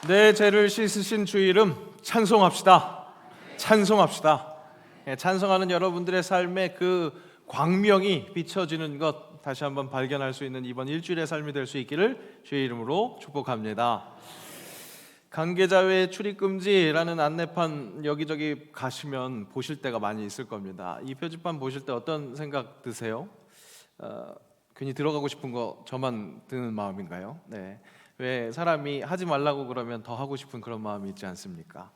내 죄를 씻으신 주 이름 찬송합시다. 찬송합시다. 찬송하는 여러분들의 삶에 그 광명이 비춰지는 것 다시 한번 발견할 수 있는 이번 일주일의 삶이 될 수 있기를 주의 이름으로 축복합니다. 관계자회 출입금지라는 안내판 여기저기 가시면 보실 때가 많이 있을 겁니다. 이 표지판 보실 때 어떤 생각 드세요? 괜히 들어가고 싶은 거 저만 드는 마음인가요? 네. 왜 사람이 하지 말라고 그러면 더 하고 싶은 그런 마음이 있지 않습니까?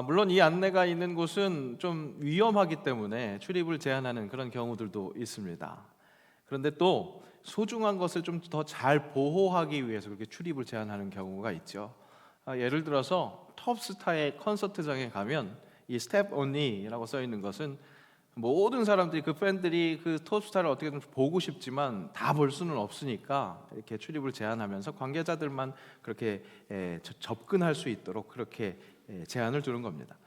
물론 이 안내가 있는 곳은 좀 위험하기 때문에 출입을 제한하는 그런 경우들도 있습니다. 그런데 또 소중한 것을 좀 더 잘 보호하기 위해서 그렇게 출입을 제한하는 경우가 있죠. 예를 들어서 톱스타의 콘서트장에 가면 이 스텝 온리라고 써 있는 것은 모든 사람들이 그 팬들이 그 톱스타를 어떻게든 보고 싶지만 다 볼 수는 없으니까 이렇게 출입을 제한하면서 관계자들만 그렇게 접근할 수 있도록 그렇게 제한을 두는 겁니다.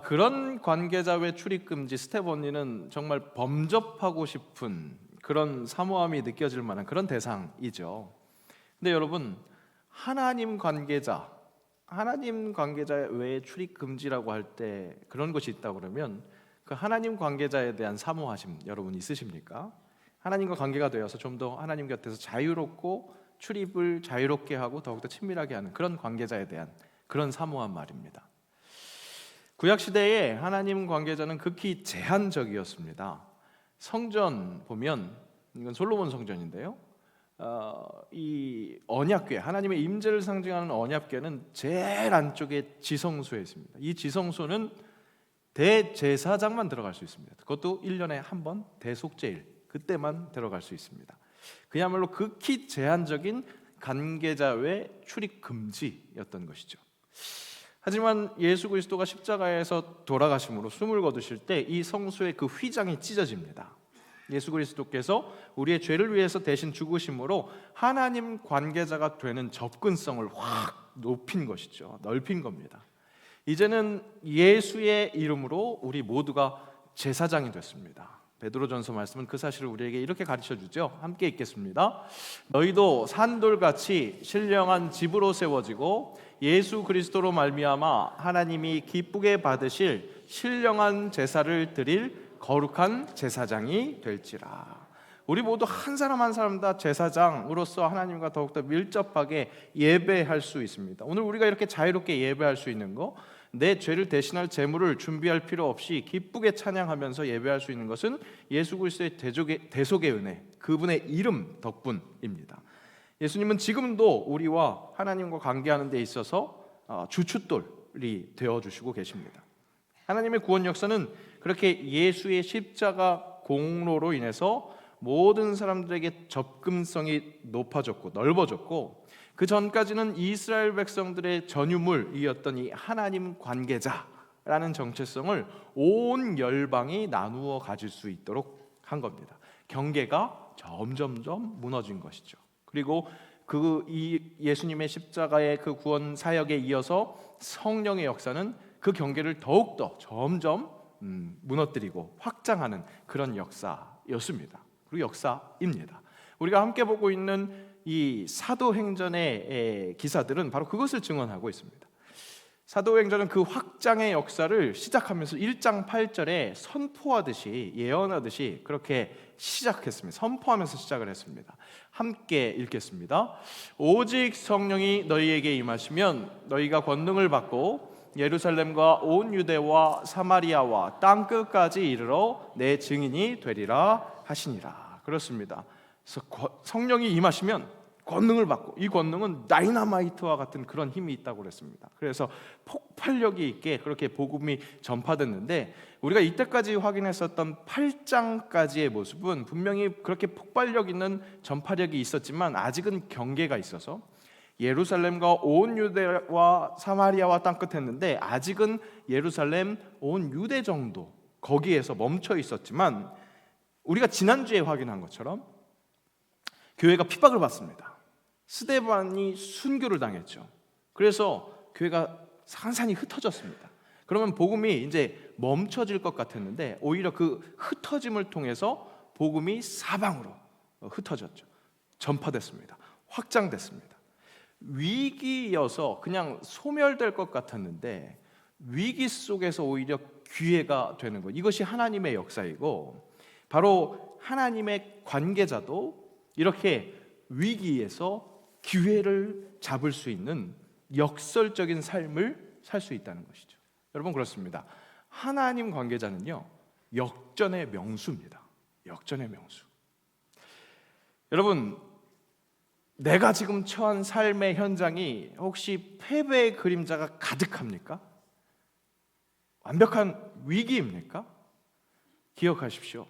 그런 관계자 외 출입 금지 스텝 온리는 정말 범접하고 싶은 그런 사모함이 느껴질 만한 그런 대상이죠. 근데 여러분, 하나님 관계자 외에 출입 금지라고 할 때 그런 것이 있다 그러면 그 하나님 관계자에 대한 사모하심 여러분 있으십니까? 하나님과 관계가 되어서 좀 더 하나님 곁에서 자유롭고 출입을 자유롭게 하고 더욱더 친밀하게 하는 그런 관계자에 대한 그런 사모한 말입니다. 구약 시대에 하나님 관계자는 극히 제한적이었습니다. 성전 보면 이건 솔로몬 성전인데요. 이 언약궤, 하나님의 임재를 상징하는 언약궤는 제일 안쪽에 지성소에 있습니다. 이 지성소는 대제사장만 들어갈 수 있습니다. 그것도 1년에 한 번 대속제일 그때만 들어갈 수 있습니다. 그야말로 극히 제한적인 관계자 외 출입 금지였던 것이죠. 하지만 예수 그리스도가 십자가에서 돌아가심으로 숨을 거두실 때 이 성소의 그 휘장이 찢어집니다. 예수 그리스도께서 우리의 죄를 위해서 대신 죽으심으로 하나님 관계자가 되는 접근성을 확 높인 것이죠. 넓힌 겁니다. 이제는 예수의 이름으로 우리 모두가 제사장이 됐습니다. 베드로전서 말씀은 그 사실을 우리에게 이렇게 가르쳐주죠. 함께 읽겠습니다. 너희도 산돌같이 신령한 집으로 세워지고 예수 그리스도로 말미암아 하나님이 기쁘게 받으실 신령한 제사를 드릴 거룩한 제사장이 될지라. 우리 모두 한 사람 한 사람 다 제사장으로서 하나님과 더욱더 밀접하게 예배할 수 있습니다. 오늘 우리가 이렇게 자유롭게 예배할 수 있는 거, 내 죄를 대신할 제물을 준비할 필요 없이 기쁘게 찬양하면서 예배할 수 있는 것은 예수 그리스도의 대속의 은혜, 그분의 이름 덕분입니다. 예수님은 지금도 우리와 하나님과 관계하는 데 있어서 주춧돌이 되어주시고 계십니다. 하나님의 구원 역사는 그렇게 예수의 십자가 공로로 인해서 모든 사람들에게 접근성이 높아졌고 넓어졌고, 그 전까지는 이스라엘 백성들의 전유물이었던 이 하나님 관계자라는 정체성을 온 열방이 나누어 가질 수 있도록 한 겁니다. 경계가 점점점 무너진 것이죠. 그리고 이 예수님의 십자가의 그 구원 사역에 이어서 성령의 역사는 그 경계를 더욱더 점점 무너뜨리고 확장하는 그런 역사였습니다. 그리고 역사입니다. 우리가 함께 보고 있는 이 사도행전의 기사들은 바로 그것을 증언하고 있습니다. 사도행전은 그 확장의 역사를 시작하면서 1장 8절에 선포하듯이 예언하듯이 그렇게 시작했습니다. 선포하면서 시작을 했습니다. 함께 읽겠습니다. 오직 성령이 너희에게 임하시면 너희가 권능을 받고 예루살렘과 온 유대와 사마리아와 땅 끝까지 이르러 내 증인이 되리라 하시니라. 그렇습니다. 그래서 성령이 임하시면 권능을 받고, 이 권능은 다이너마이트와 같은 그런 힘이 있다고 그랬습니다. 그래서 폭발력이 있게 그렇게 복음이 전파됐는데, 우리가 이때까지 확인했었던 8장까지의 모습은 분명히 그렇게 폭발력 있는 전파력이 있었지만 아직은 경계가 있어서 예루살렘과 온 유대와 사마리아와 땅끝 했는데, 아직은 예루살렘, 온 유대 정도 거기에서 멈춰 있었지만, 우리가 지난주에 확인한 것처럼 교회가 핍박을 받습니다. 스데반이 순교를 당했죠. 그래서 교회가 산산이 흩어졌습니다. 그러면 복음이 이제 멈춰질 것 같았는데 오히려 그 흩어짐을 통해서 복음이 사방으로 흩어졌죠. 전파됐습니다. 확장됐습니다. 위기여서 그냥 소멸될 것 같았는데 위기 속에서 오히려 기회가 되는 것, 이것이 하나님의 역사이고, 바로 하나님의 관계자도 이렇게 위기에서 기회를 잡을 수 있는 역설적인 삶을 살 수 있다는 것이죠. 여러분, 그렇습니다. 하나님 관계자는요, 역전의 명수입니다. 역전의 명수. 여러분, 내가 지금 처한 삶의 현장이 혹시 패배의 그림자가 가득합니까? 완벽한 위기입니까? 기억하십시오.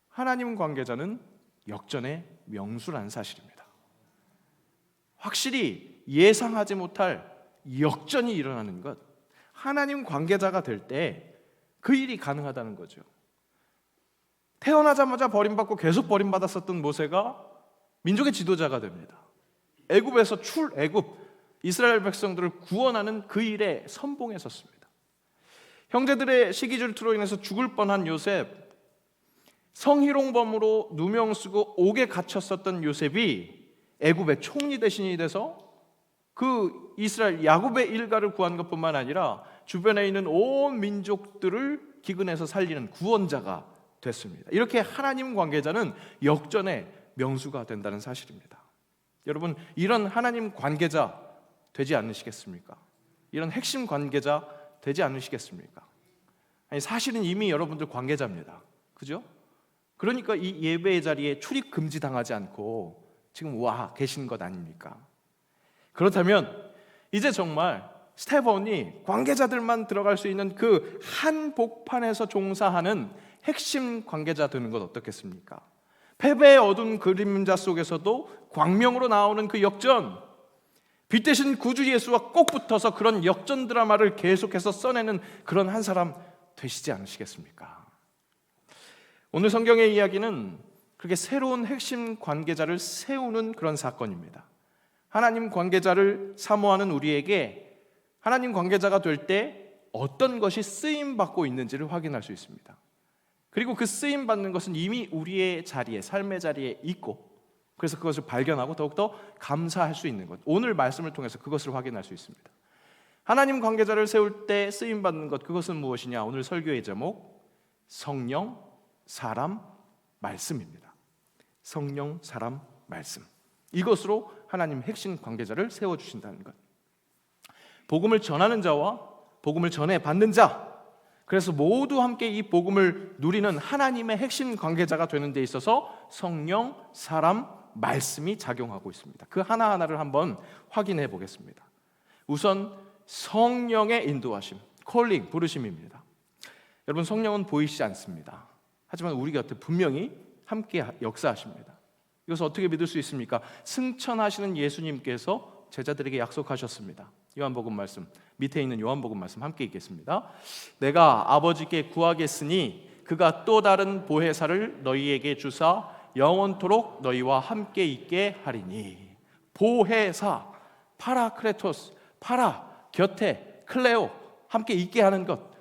하나님 관계자는 역전의 명수라는 사실입니다. 확실히 예상하지 못할 역전이 일어나는 것, 하나님 관계자가 될 때 그 일이 가능하다는 거죠. 태어나자마자 버림받고 계속 버림받았었던 모세가 민족의 지도자가 됩니다. 애굽에서 출애굽, 이스라엘 백성들을 구원하는 그 일에 선봉에 섰습니다. 형제들의 시기 질투로 인해서 죽을 뻔한 요셉, 성희롱범으로 누명 쓰고 옥에 갇혔었던 요셉이 애굽의 총리 대신이 돼서 그 이스라엘 야곱의 일가를 구한 것뿐만 아니라 주변에 있는 온 민족들을 기근에서 살리는 구원자가 됐습니다. 이렇게 하나님 관계자는 역전의 명수가 된다는 사실입니다. 여러분, 이런 하나님 관계자 되지 않으시겠습니까? 이런 핵심 관계자 되지 않으시겠습니까? 아니, 사실은 이미 여러분들 관계자입니다. 그죠? 그러니까 이 예배의 자리에 출입 금지 당하지 않고 지금 와 계신 것 아닙니까? 그렇다면 이제 정말 스텝 1이 관계자들만 들어갈 수 있는 그 한복판에서 종사하는 핵심 관계자 되는 것 어떻겠습니까? 패배의 어두운 그림자 속에서도 광명으로 나오는 그 역전, 빛 대신 구주 예수와 꼭 붙어서 그런 역전 드라마를 계속해서 써내는 그런 한 사람 되시지 않으시겠습니까? 오늘 성경의 이야기는 그렇게 새로운 핵심 관계자를 세우는 그런 사건입니다. 하나님 관계자를 사모하는 우리에게 하나님 관계자가 될 때 어떤 것이 쓰임받고 있는지를 확인할 수 있습니다. 그리고 그 쓰임받는 것은 이미 우리의 자리에, 삶의 자리에 있고, 그래서 그것을 발견하고 더욱더 감사할 수 있는 것, 오늘 말씀을 통해서 그것을 확인할 수 있습니다. 하나님 관계자를 세울 때 쓰임받는 것, 그것은 무엇이냐? 오늘 설교의 제목, 성령, 사람, 말씀입니다. 성령, 사람, 말씀, 이것으로 하나님 핵심 관계자를 세워주신다는 것. 복음을 전하는 자와 복음을 전해 받는 자, 그래서 모두 함께 이 복음을 누리는 하나님의 핵심 관계자가 되는 데 있어서 성령, 사람, 말씀이 작용하고 있습니다. 그 하나하나를 한번 확인해 보겠습니다. 우선 성령의 인도하심, 콜링, 부르심입니다. 여러분, 성령은 보이시지 않습니다. 하지만 우리 곁에 분명히 함께 역사하십니다. 이것을 어떻게 믿을 수 있습니까? 승천하시는 예수님께서 제자들에게 약속하셨습니다. 요한복음 말씀, 밑에 있는 요한복음 말씀 함께 읽겠습니다. 내가 아버지께 구하겠으니 그가 또 다른 보혜사를 너희에게 주사 영원토록 너희와 함께 있게 하리니. 보혜사, 파라크레토스, 파라, 곁에, 클레오, 함께 있게 하는 것,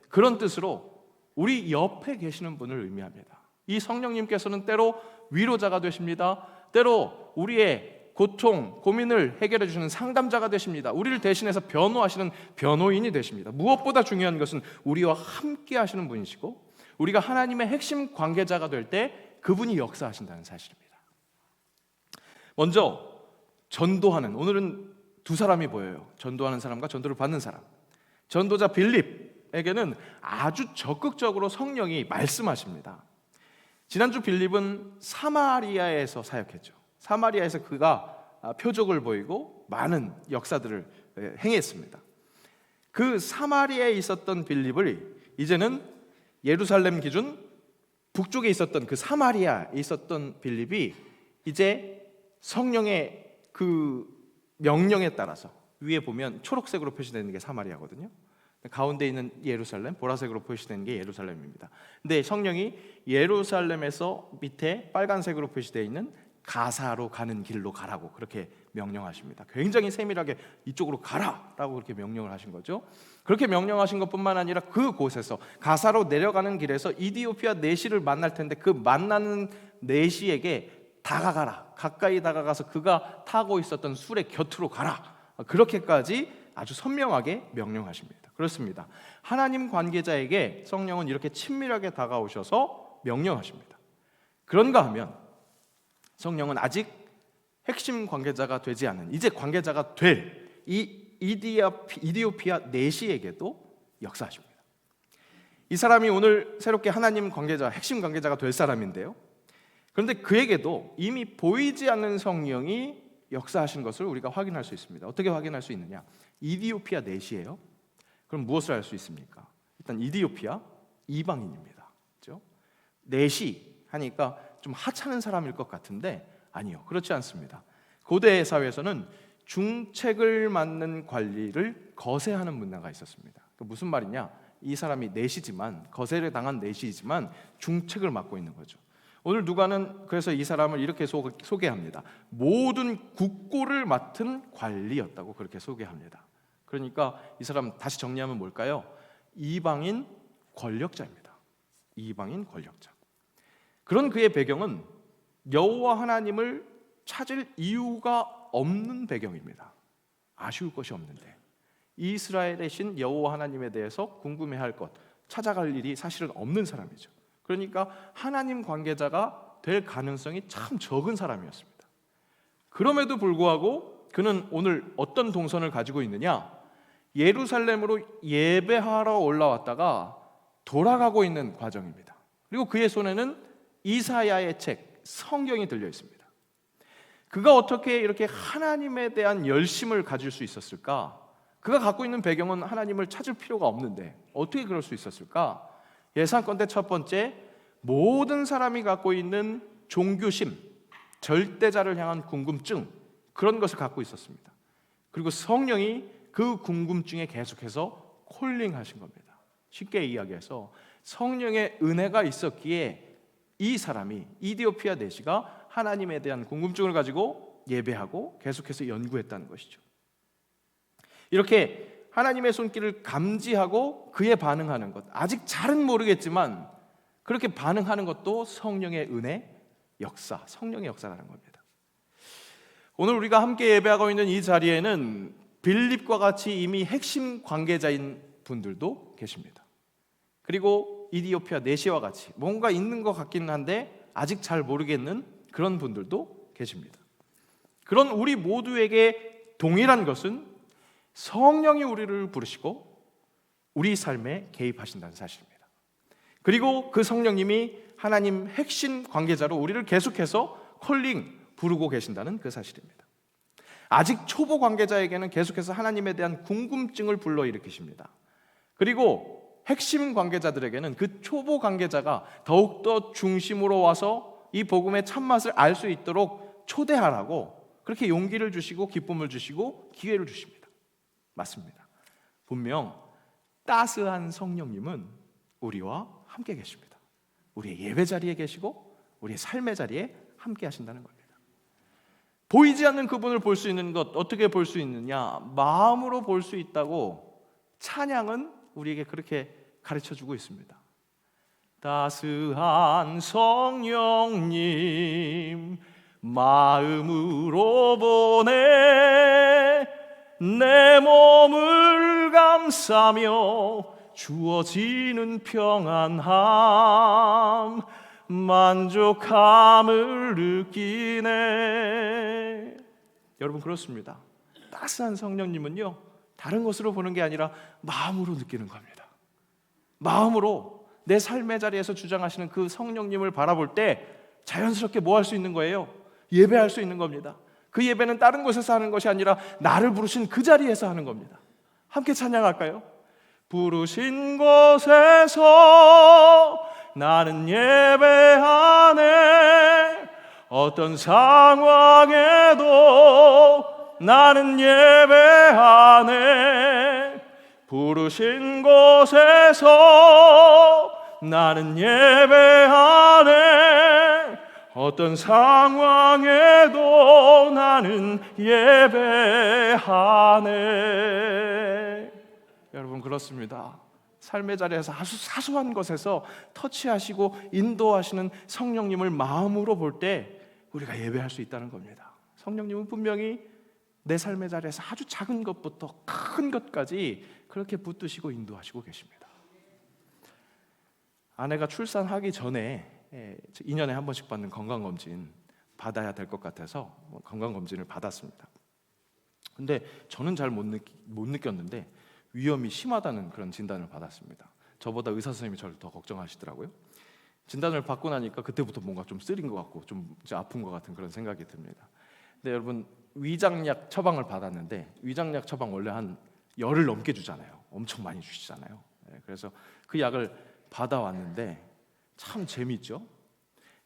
그런 뜻으로 우리 옆에 계시는 분을 의미합니다. 이 성령님께서는 때로 위로자가 되십니다. 때로 우리의 고통, 고민을 해결해 주시는 상담자가 되십니다. 우리를 대신해서 변호하시는 변호인이 되십니다. 무엇보다 중요한 것은 우리와 함께 하시는 분이시고, 우리가 하나님의 핵심 관계자가 될 때 그분이 역사하신다는 사실입니다. 먼저 전도하는, 오늘은 두 사람이 보여요. 전도하는 사람과 전도를 받는 사람. 전도자 빌립에게는 아주 적극적으로 성령이 말씀하십니다. 지난주 빌립은 사마리아에서 사역했죠. 사마리아에서 그가 표적을 보이고 많은 역사들을 행했습니다. 그 사마리아에 있었던 빌립을 이제는 예루살렘 기준 북쪽에 있었던 그 사마리아에 있었던 빌립이 이제 성령의 그 명령에 따라서, 위에 보면 초록색으로 표시되는 게 사마리아거든요. 가운데 있는 예루살렘, 보라색으로 표시되는 게 예루살렘입니다. 근데 성령이 예루살렘에서 밑에 빨간색으로 표시되어 있는 가사로 가는 길로 가라고 그렇게 명령하십니다. 굉장히 세밀하게 이쪽으로 가라라고 그렇게 명령을 하신 거죠. 그렇게 명령하신 것뿐만 아니라 그곳에서 가사로 내려가는 길에서 이디오피아 내시를 만날 텐데 그 만나는 내시에게 다가가라, 가까이 다가가서 그가 타고 있었던 술의 곁으로 가라, 그렇게까지 아주 선명하게 명령하십니다. 그렇습니다. 하나님 관계자에게 성령은 이렇게 친밀하게 다가오셔서 명령하십니다. 그런가 하면 성령은 아직 핵심 관계자가 되지 않은, 이제 관계자가 될 이 이디오피아 내시에게도 역사하십니다. 이 사람이 오늘 새롭게 하나님 관계자, 핵심 관계자가 될 사람인데요, 그런데 그에게도 이미 보이지 않는 성령이 역사하신 것을 우리가 확인할 수 있습니다. 어떻게 확인할 수 있느냐? 이디오피아 내시예요. 그럼 무엇을 알 수 있습니까? 일단 이디오피아 이방인입니다. 그렇죠? 내시 하니까 좀 하찮은 사람일 것 같은데 아니요, 그렇지 않습니다. 고대 사회에서는 중책을 맡는 관리를 거세하는 문화가 있었습니다. 무슨 말이냐? 이 사람이 내시지만, 거세를 당한 내시이지만 중책을 맡고 있는 거죠. 오늘 누가는 그래서 이 사람을 이렇게 소개합니다. 모든 국고를 맡은 관리였다고 그렇게 소개합니다. 그러니까 이 사람 다시 정리하면 뭘까요? 이방인 권력자입니다. 이방인 권력자. 그런 그의 배경은 여호와 하나님을 찾을 이유가 없는 배경입니다. 아쉬울 것이 없는데 이스라엘의 신 여호와 하나님에 대해서 궁금해할 것, 찾아갈 일이 사실은 없는 사람이죠. 그러니까 하나님 관계자가 될 가능성이 참 적은 사람이었습니다. 그럼에도 불구하고 그는 오늘 어떤 동선을 가지고 있느냐? 예루살렘으로 예배하러 올라왔다가 돌아가고 있는 과정입니다. 그리고 그의 손에는 이사야의 책, 성경이 들려 있습니다. 그가 어떻게 이렇게 하나님에 대한 열심을 가질 수 있었을까? 그가 갖고 있는 배경은 하나님을 찾을 필요가 없는데 어떻게 그럴 수 있었을까? 예상컨대 첫 번째, 모든 사람이 갖고 있는 종교심, 절대자를 향한 궁금증, 그런 것을 갖고 있었습니다. 그리고 성령이 그 궁금증에 계속해서 콜링하신 겁니다. 쉽게 이야기해서 성령의 은혜가 있었기에 이 사람이, 이디오피아 내시가 하나님에 대한 궁금증을 가지고 예배하고 계속해서 연구했다는 것이죠. 이렇게 하나님의 손길을 감지하고 그에 반응하는 것, 아직 잘은 모르겠지만 그렇게 반응하는 것도 성령의 은혜, 역사, 성령의 역사라는 겁니다. 오늘 우리가 함께 예배하고 있는 이 자리에는 빌립과 같이 이미 핵심 관계자인 분들도 계십니다. 그리고 이디오피아 내시와 같이 뭔가 있는 것 같기는 한데 아직 잘 모르겠는 그런 분들도 계십니다. 그런 우리 모두에게 동일한 것은 성령이 우리를 부르시고 우리 삶에 개입하신다는 사실입니다. 그리고 그 성령님이 하나님 핵심 관계자로 우리를 계속해서 콜링, 부르고 계신다는 그 사실입니다. 아직 초보 관계자에게는 계속해서 하나님에 대한 궁금증을 불러일으키십니다. 그리고 핵심 관계자들에게는 그 초보 관계자가 더욱더 중심으로 와서 이 복음의 참맛을 알 수 있도록 초대하라고 그렇게 용기를 주시고 기쁨을 주시고 기회를 주십니다. 맞습니다. 분명 따스한 성령님은 우리와 함께 계십니다. 우리의 예배 자리에 계시고 우리의 삶의 자리에 함께 하신다는 겁니다. 보이지 않는 그분을 볼 수 있는 것, 어떻게 볼 수 있느냐? 마음으로 볼 수 있다고 찬양은 우리에게 그렇게 가르쳐주고 있습니다. 따스한 성령님 마음으로 보내 내 몸을 감싸며 주어지는 평안함 만족함을 느끼네. 여러분 그렇습니다. 따스한 성령님은요 다른 것으로 보는 게 아니라 마음으로 느끼는 겁니다. 마음으로 내 삶의 자리에서 주장하시는 그 성령님을 바라볼 때 자연스럽게 뭐 할 수 있는 거예요? 예배할 수 있는 겁니다. 그 예배는 다른 곳에서 하는 것이 아니라 나를 부르신 그 자리에서 하는 겁니다. 함께 찬양할까요? 부르신 곳에서 나는 예배하네 어떤 상황에도 나는 예배하네 부르신 곳에서 나는 예배하네 어떤 상황에도 나는 예배하네. 여러분 그렇습니다. 삶의 자리에서 아주 사소한 것에서 터치하시고 인도하시는 성령님을 마음으로 볼 때 우리가 예배할 수 있다는 겁니다. 성령님은 분명히 내 삶의 자리에서 아주 작은 것부터 큰 것까지 그렇게 붙드시고 인도하시고 계십니다. 아내가 출산하기 전에 2년에 한 번씩 받는 건강검진 받아야 될 것 같아서 건강검진을 받았습니다. 근데 저는 잘 못 느꼈는데 위험이 심하다는 그런 진단을 받았습니다. 저보다 의사 선생님이 저를 더 걱정하시더라고요. 진단을 받고 나니까 그때부터 뭔가 좀 쓰린 것 같고 좀 이제 아픈 것 같은 그런 생각이 듭니다. 근데 여러분, 위장약 처방을 받았는데 위장약 처방 원래 한 열흘 넘게 주잖아요. 엄청 많이 주시잖아요. 그래서 그 약을 받아왔는데 참 재밌죠.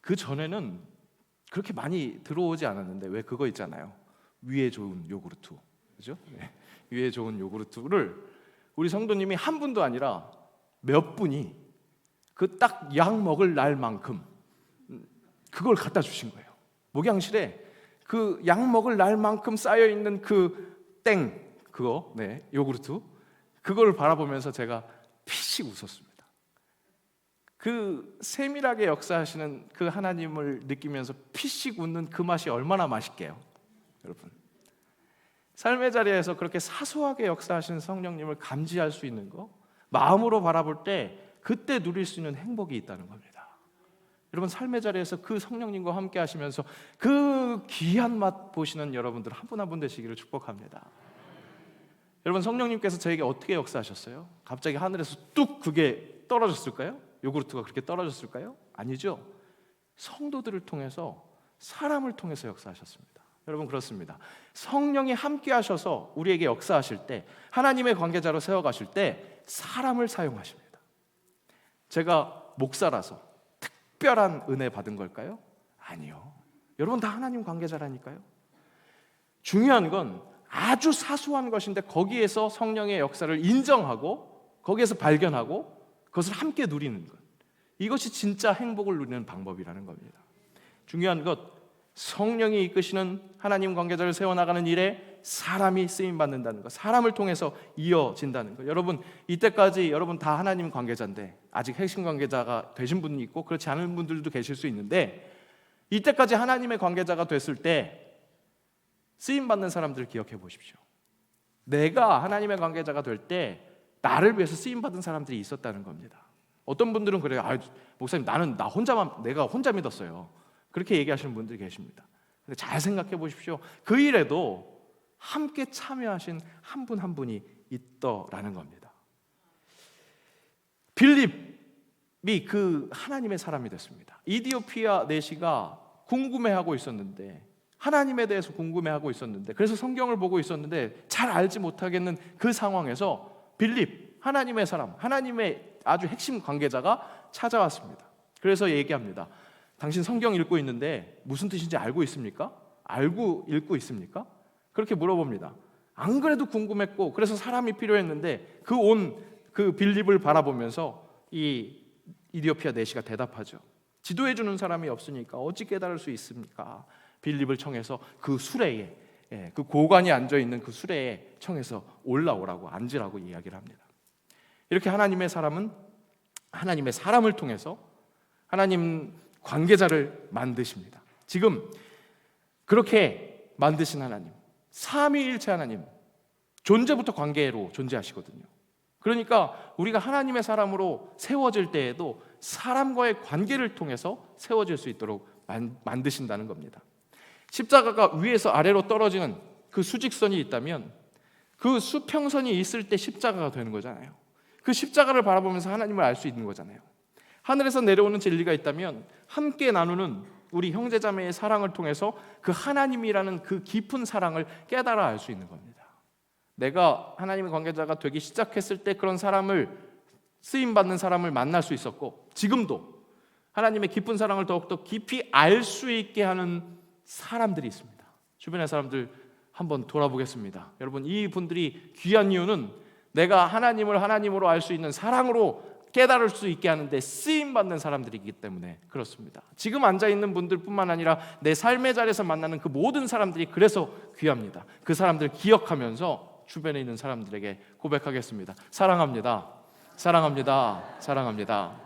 그 전에는 그렇게 많이 들어오지 않았는데 왜 그거 있잖아요. 위에 좋은 요구르트, 그죠? 위에 좋은 요구르트를 우리 성도님이 한 분도 아니라 몇 분이 그 딱 약 먹을 날만큼 그걸 갖다 주신 거예요. 목양실에 그 약 먹을 날만큼 쌓여 있는 그거 요구르트 그걸 바라보면서 제가 피식 웃었습니다. 그 세밀하게 역사하시는 그 하나님을 느끼면서 피식 웃는 그 맛이 얼마나 맛있게요, 여러분. 삶의 자리에서 그렇게 사소하게 역사하시는 성령님을 감지할 수 있는 거, 마음으로 바라볼 때 그때 누릴 수 있는 행복이 있다는 겁니다. 여러분, 삶의 자리에서 그 성령님과 함께 하시면서 그 귀한 맛 보시는 여러분들 한 분 한 분 되시기를 축복합니다. 여러분, 성령님께서 저에게 어떻게 역사하셨어요? 갑자기 하늘에서 뚝 그게 떨어졌을까요? 요구르트가 그렇게 떨어졌을까요? 아니죠. 성도들을 통해서, 사람을 통해서 역사하셨습니다. 여러분, 그렇습니다. 성령이 함께 하셔서 우리에게 역사하실 때, 하나님의 관계자로 세워가실 때 사람을 사용하십니다. 제가 목사라서 특별한 은혜 받은 걸까요? 아니요. 여러분 다 하나님 관계자라니까요. 중요한 건 아주 사소한 것인데 거기에서 성령의 역사를 인정하고 거기에서 발견하고 그것을 함께 누리는 것, 이것이 진짜 행복을 누리는 방법이라는 겁니다. 중요한 것, 성령이 이끄시는 하나님 관계자를 세워나가는 일에 사람이 쓰임받는다는 것, 사람을 통해서 이어진다는 것. 여러분, 이때까지 여러분 다 하나님 관계자인데 아직 핵심 관계자가 되신 분이 있고 그렇지 않은 분들도 계실 수 있는데, 이때까지 하나님의 관계자가 됐을 때 쓰임받는 사람들 기억해 보십시오. 내가 하나님의 관계자가 될 때 나를 위해서 쓰임받은 사람들이 있었다는 겁니다. 어떤 분들은 그래요. 목사님, 내가 혼자 믿었어요. 그렇게 얘기하시는 분들이 계십니다. 근데 잘 생각해 보십시오. 그 일에도 함께 참여하신 한 분 한 분이 있더라는 겁니다. 빌립이 그 하나님의 사람이 됐습니다. 이디오피아 내시가 궁금해하고 있었는데, 하나님에 대해서 궁금해하고 있었는데, 그래서 성경을 보고 있었는데 잘 알지 못하겠는 그 상황에서 빌립, 하나님의 사람, 하나님의 아주 핵심 관계자가 찾아왔습니다. 그래서 얘기합니다. 당신 성경 읽고 있는데 무슨 뜻인지 알고 있습니까? 알고 읽고 있습니까? 그렇게 물어봅니다. 안 그래도 궁금했고 그래서 사람이 필요했는데 그 빌립을 바라보면서 이 이디오피아 내시가 대답하죠. 지도해 주는 사람이 없으니까 어찌 깨달을 수 있습니까? 빌립을 청해서 그 수레에, 그 고관이 앉아 있는 그 수레에 청해서 올라오라고, 앉으라고 이야기를 합니다. 이렇게 하나님의 사람은 하나님의 사람을 통해서 하나님 관계자를 만드십니다. 지금 그렇게 만드신 하나님, 삼위일체 하나님, 존재부터 관계로 존재하시거든요. 그러니까 우리가 하나님의 사람으로 세워질 때에도 사람과의 관계를 통해서 세워질 수 있도록 만드신다는 겁니다. 십자가가 위에서 아래로 떨어지는 그 수직선이 있다면 그 수평선이 있을 때 십자가가 되는 거잖아요. 그 십자가를 바라보면서 하나님을 알 수 있는 거잖아요. 하늘에서 내려오는 진리가 있다면 함께 나누는 우리 형제자매의 사랑을 통해서 그 하나님이라는 그 깊은 사랑을 깨달아 알 수 있는 겁니다. 내가 하나님의 관계자가 되기 시작했을 때 그런 사람을, 쓰임받는 사람을 만날 수 있었고, 지금도 하나님의 깊은 사랑을 더욱더 깊이 알 수 있게 하는 사람들이 있습니다. 주변의 사람들 한번 돌아보겠습니다. 여러분, 이 분들이 귀한 이유는 내가 하나님을 하나님으로 알 수 있는 사랑으로 깨달을 수 있게 하는데 쓰임받는 사람들이기 때문에 그렇습니다. 지금 앉아있는 분들뿐만 아니라 내 삶의 자리에서 만나는 그 모든 사람들이 그래서 귀합니다. 그 사람들 기억하면서 주변에 있는 사람들에게 고백하겠습니다. 사랑합니다. 사랑합니다. 사랑합니다.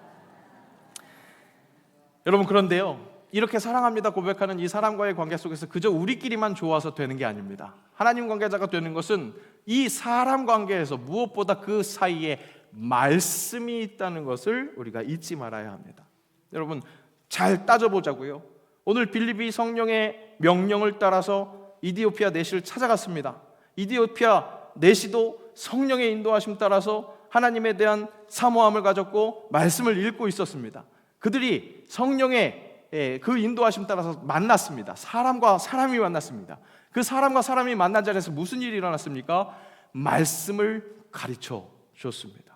여러분, 그런데요, 이렇게 사랑합니다 고백하는 이 사람과의 관계 속에서 그저 우리끼리만 좋아서 되는 게 아닙니다. 하나님 관계자가 되는 것은 이 사람 관계에서 무엇보다 그 사이에 말씀이 있다는 것을 우리가 잊지 말아야 합니다. 여러분, 잘 따져보자고요. 오늘 빌립이 성령의 명령을 따라서 이디오피아 내시를 찾아갔습니다. 이디오피아 내시도 성령의 인도하심 따라서 하나님에 대한 사모함을 가졌고 말씀을 읽고 있었습니다. 그들이 성령의 그 인도하심 따라서 만났습니다. 사람과 사람이 만났습니다. 그 사람과 사람이 만난 자리에서 무슨 일이 일어났습니까? 말씀을 가르쳐 줬습니다.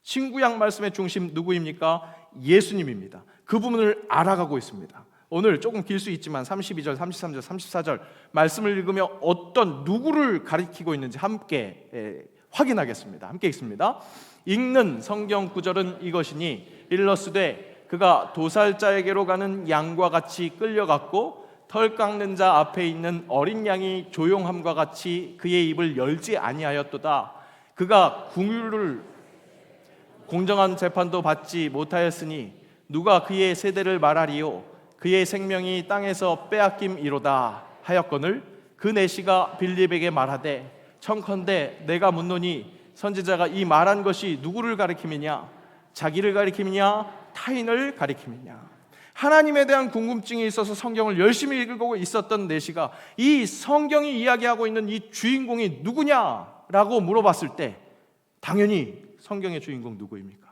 신구약 말씀의 중심 누구입니까? 예수님입니다. 그 부분을 알아가고 있습니다. 오늘 조금 길 수 있지만 32절, 33절, 34절 말씀을 읽으며 어떤 누구를 가리키고 있는지 함께 확인하겠습니다. 함께 읽습니다. 읽는 성경 구절은 이것이니 일러스되 그가 도살자에게로 가는 양과 같이 끌려갔고 털 깎는 자 앞에 있는 어린 양이 조용함과 같이 그의 입을 열지 아니하였도다. 그가 궁유를 공정한 재판도 받지 못하였으니 누가 그의 세대를 말하리요 그의 생명이 땅에서 빼앗김이로다 하였거늘 그 내시가 빌립에게 말하되 청컨대 내가 묻노니 선지자가 이 말한 것이 누구를 가리킴이냐 자기를 가리킴이냐 타인을 가리킴이냐. 하나님에 대한 궁금증이 있어서 성경을 열심히 읽고 있었던 내시가 이 성경이 이야기하고 있는 이 주인공이 누구냐라고 물어봤을 때 당연히 성경의 주인공 누구입니까?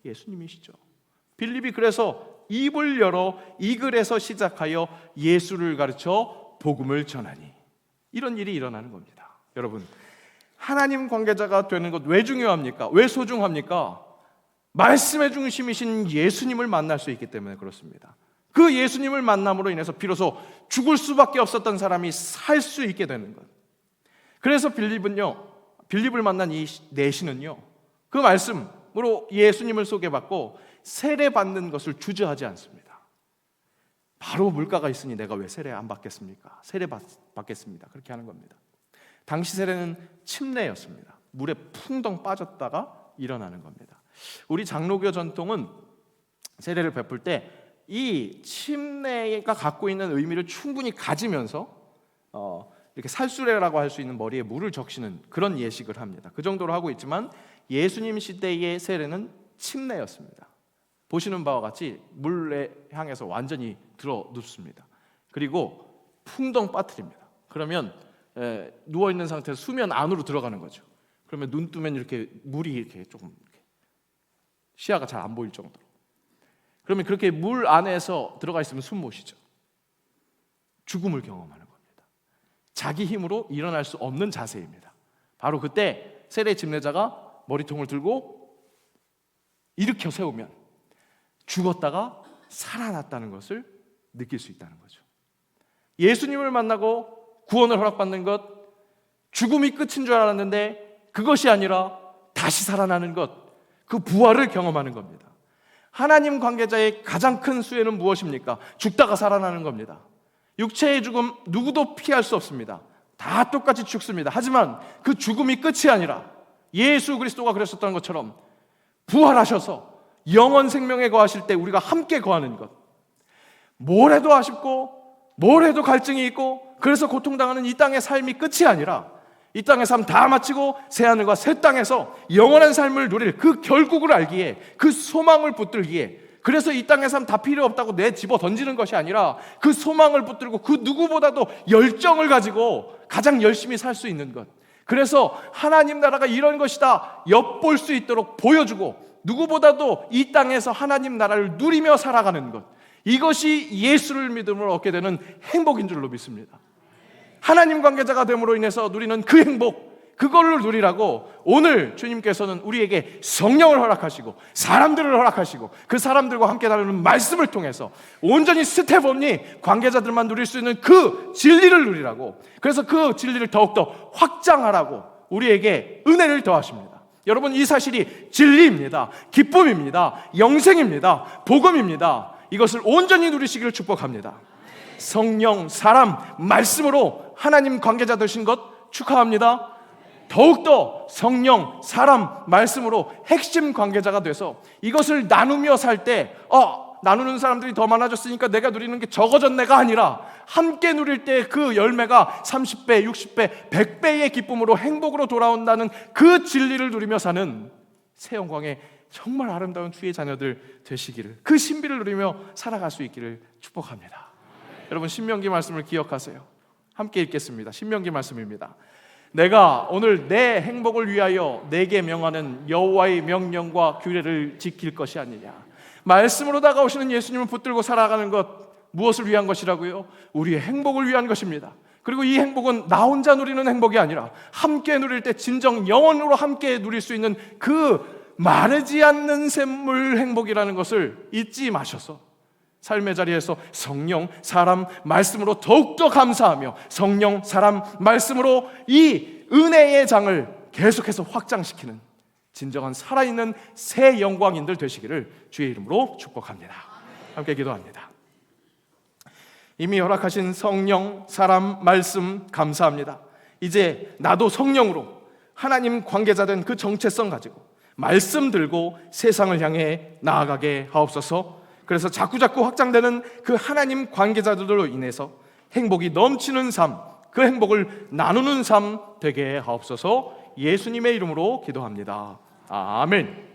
예수님이시죠. 빌립이 그래서 입을 열어 이 글에서 시작하여 예수를 가르쳐 복음을 전하니 이런 일이 일어나는 겁니다. 여러분, 하나님 관계자가 되는 것 왜 중요합니까? 왜 소중합니까? 말씀의 중심이신 예수님을 만날 수 있기 때문에 그렇습니다. 그 예수님을 만남으로 인해서 비로소 죽을 수밖에 없었던 사람이 살 수 있게 되는 것. 그래서 빌립을 만난 이 내시는요, 그 말씀으로 예수님을 소개받고 세례받는 것을 주저하지 않습니다. 바로 물가가 있으니 내가 왜 세례 안 받겠습니까? 세례 받겠습니다. 그렇게 하는 겁니다. 당시 세례는 침례였습니다. 물에 풍덩 빠졌다가 일어나는 겁니다. 우리 장로교 전통은 세례를 베풀 때 이 침례가 갖고 있는 의미를 충분히 가지면서 이렇게 살수레라고 할 수 있는 머리에 물을 적시는 그런 예식을 합니다. 그 정도로 하고 있지만 예수님 시대의 세례는 침례였습니다. 보시는 바와 같이 물에 향해서 완전히 들어 눕습니다. 그리고 풍덩 빠뜨립니다. 그러면 누워있는 상태에서 수면 안으로 들어가는 거죠. 그러면 눈 뜨면 이렇게 물이 이렇게 조금 시야가 잘 안 보일 정도로. 그러면 그렇게 물 안에서 들어가 있으면 숨 못 쉬죠. 죽음을 경험하는 겁니다. 자기 힘으로 일어날 수 없는 자세입니다. 바로 그때 세례 집례자가 머리통을 들고 일으켜 세우면 죽었다가 살아났다는 것을 느낄 수 있다는 거죠. 예수님을 만나고 구원을 허락받는 것, 죽음이 끝인 줄 알았는데 그것이 아니라 다시 살아나는 것, 그 부활을 경험하는 겁니다. 하나님 관계자의 가장 큰 수혜는 무엇입니까? 죽다가 살아나는 겁니다. 육체의 죽음 누구도 피할 수 없습니다. 다 똑같이 죽습니다. 하지만 그 죽음이 끝이 아니라 예수 그리스도가 그랬었던 것처럼 부활하셔서 영원 생명에 거하실 때 우리가 함께 거하는 것. 뭘 해도 아쉽고 뭘 해도 갈증이 있고 그래서 고통당하는 이 땅의 삶이 끝이 아니라 이 땅의 삶 다 마치고 새하늘과 새 땅에서 영원한 삶을 누릴 그 결국을 알기에, 그 소망을 붙들기에, 그래서 이 땅의 삶 다 필요 없다고 내집어 던지는 것이 아니라 그 소망을 붙들고 그 누구보다도 열정을 가지고 가장 열심히 살 수 있는 것. 그래서 하나님 나라가 이런 것이다 엿볼 수 있도록 보여주고 누구보다도 이 땅에서 하나님 나라를 누리며 살아가는 것. 이것이 예수를 믿음으로 얻게 되는 행복인 줄로 믿습니다. 하나님 관계자가 됨으로 인해서 누리는 그 행복, 그걸로 누리라고 오늘 주님께서는 우리에게 성령을 허락하시고 사람들을 허락하시고 그 사람들과 함께 나누는 말씀을 통해서 온전히 스텝 온리 관계자들만 누릴 수 있는 그 진리를 누리라고, 그래서 그 진리를 더욱더 확장하라고 우리에게 은혜를 더하십니다. 여러분, 이 사실이 진리입니다. 기쁨입니다. 영생입니다. 복음입니다. 이것을 온전히 누리시기를 축복합니다. 성령, 사람, 말씀으로 하나님 관계자 되신 것 축하합니다. 더욱더 성령, 사람, 말씀으로 핵심 관계자가 돼서 이것을 나누며 살 때 나누는 사람들이 더 많아졌으니까 내가 누리는 게 적어졌네가 아니라 함께 누릴 때 그 열매가 30배, 60배, 100배의 기쁨으로 행복으로 돌아온다는 그 진리를 누리며 사는 새 영광의 정말 아름다운 주의 자녀들 되시기를, 그 신비를 누리며 살아갈 수 있기를 축복합니다. 여러분, 신명기 말씀을 기억하세요. 함께 읽겠습니다. 신명기 말씀입니다. 내가 오늘 내 행복을 위하여 내게 명하는 여호와의 명령과 규례를 지킬 것이 아니냐. 말씀으로 다가오시는 예수님을 붙들고 살아가는 것, 무엇을 위한 것이라고요? 우리의 행복을 위한 것입니다. 그리고 이 행복은 나 혼자 누리는 행복이 아니라 함께 누릴 때 진정 영원으로 함께 누릴 수 있는 그 마르지 않는 샘물 행복이라는 것을 잊지 마셔서 삶의 자리에서 성령, 사람, 말씀으로 더욱더 감사하며 성령, 사람, 말씀으로 이 은혜의 장을 계속해서 확장시키는 진정한 살아있는 새 영광인들 되시기를 주의 이름으로 축복합니다. 함께 기도합니다. 이미 허락하신 성령, 사람, 말씀 감사합니다. 이제 나도 성령으로 하나님 관계자된 그 정체성 가지고 말씀 들고 세상을 향해 나아가게 하옵소서. 그래서 자꾸자꾸 확장되는 그 하나님 관계자들로 인해서 행복이 넘치는 삶, 그 행복을 나누는 삶 되게 하옵소서. 예수님의 이름으로 기도합니다. 아멘.